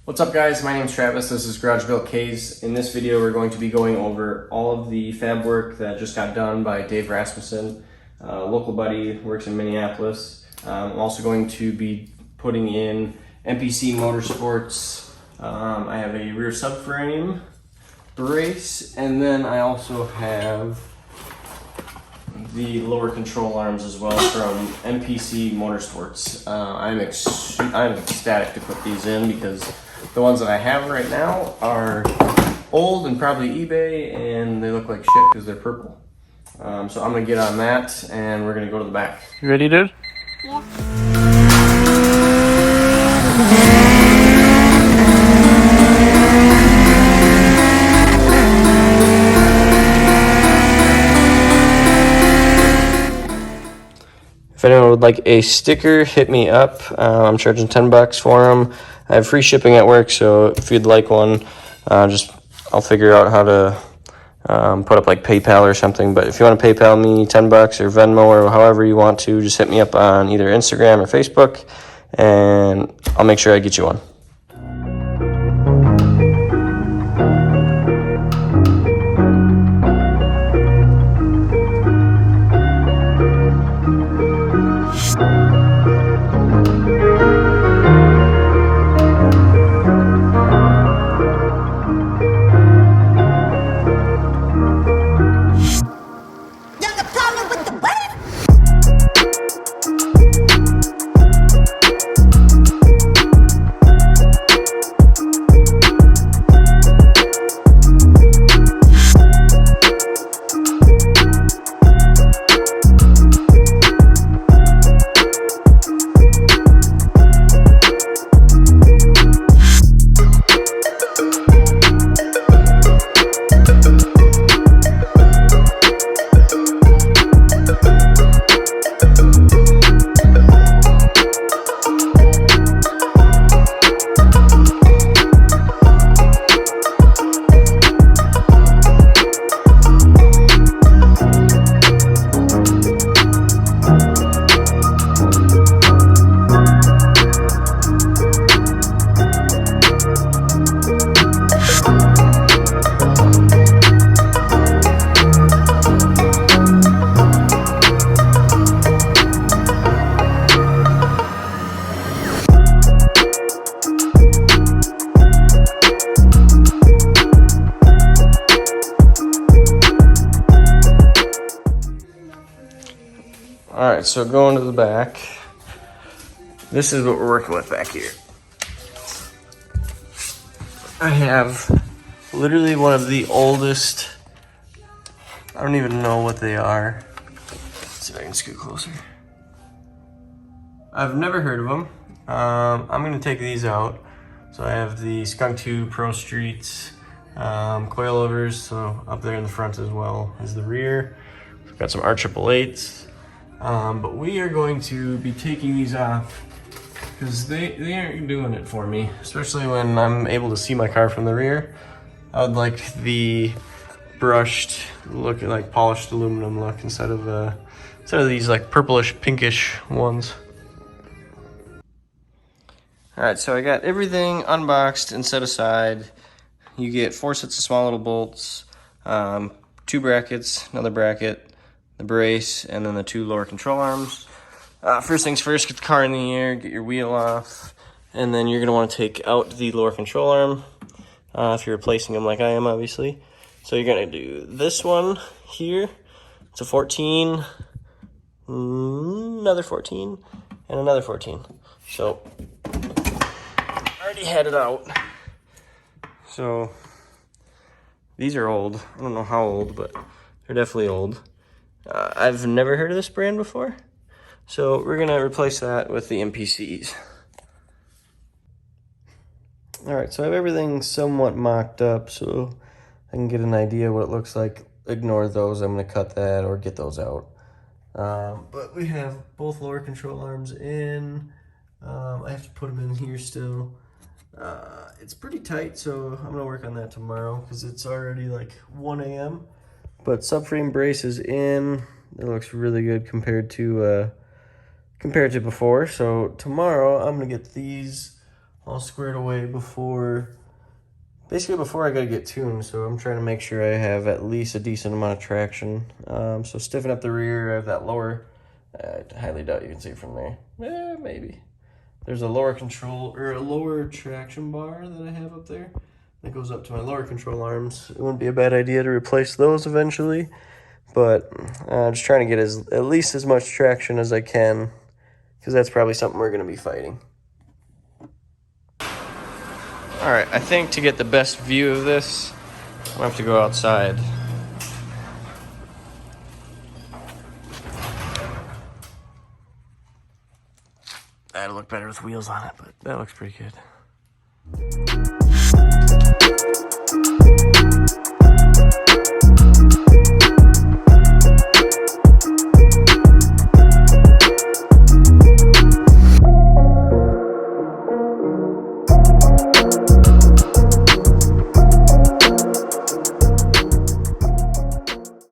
What's up guys, my name's Travis, this is Garage Built K's. In this video we're going to be going over all of the fab work that just got done by Dave Rasmussen, local buddy, works in Minneapolis. I'm also going to be putting in MPC Motorsports. I have a rear subframe brace, and then I also have the lower control arms as well from MPC Motorsports. I'm ecstatic to put these in because the ones that I have right now are old and probably eBay, and they look like shit because they're purple. So I'm gonna get on that and we're gonna go to the back. You ready, dude? Yeah. If anyone would like a sticker, hit me up. I'm charging $10 for them. I have free shipping at work, so if you'd like one, I'll figure out how to put up like PayPal or something. But if you want to PayPal me $10 or Venmo or however you want to, just hit me up on either Instagram or Facebook, and I'll make sure I get you one. Alright, so going to the back, this is what we're working with back here. I have literally one of the oldest, I don't even know what they are. Let's see if I can scoot closer. I've never heard of them. I'm going to take these out. So I have the Skunk 2 Pro Streets coilovers, so up there in the front as well as the rear. We've got some R888s. But we are going to be taking these off because they aren't doing it for me, especially when I'm able to see my car from the rear. I would like the brushed look, like polished aluminum look, instead of these like purplish pinkish ones. Alright, so I got everything unboxed and set aside. You get 4 sets of small little bolts, 2 brackets, another bracket, the brace, and then the 2 lower control arms. First things first, get the car in the air, get your wheel off, and then you're going to want to take out the lower control arm if you're replacing them like I am, obviously. So you're going to do this one here. It's a 14, another 14, and another 14. So I already had it out. So these are old. I don't know how old, but they're definitely old. I've never heard of this brand before, so we're gonna replace that with the MPCs. Alright, so I have everything somewhat mocked up so I can get an idea what it looks like. Ignore those, I'm gonna cut that or get those out. But we have both lower control arms in. I have to put them in here still. It's pretty tight, so I'm gonna work on that tomorrow because it's already like 1 a.m. But subframe brace is in. It looks really good compared to before. So tomorrow I'm gonna get these all squared away before I gotta get tuned. So I'm trying to make sure I have at least a decent amount of traction. So stiffen up the rear. I have that lower, I highly doubt you can see from there. Maybe. There's a lower control, or a lower traction bar that I have up there that goes up to my lower control arms. It wouldn't be a bad idea to replace those eventually, but just trying to get at least as much traction as I can, because that's probably something we're gonna be fighting. All right, I think to get the best view of this, I'm gonna have to go outside. That'll look better with wheels on it, but that looks pretty good.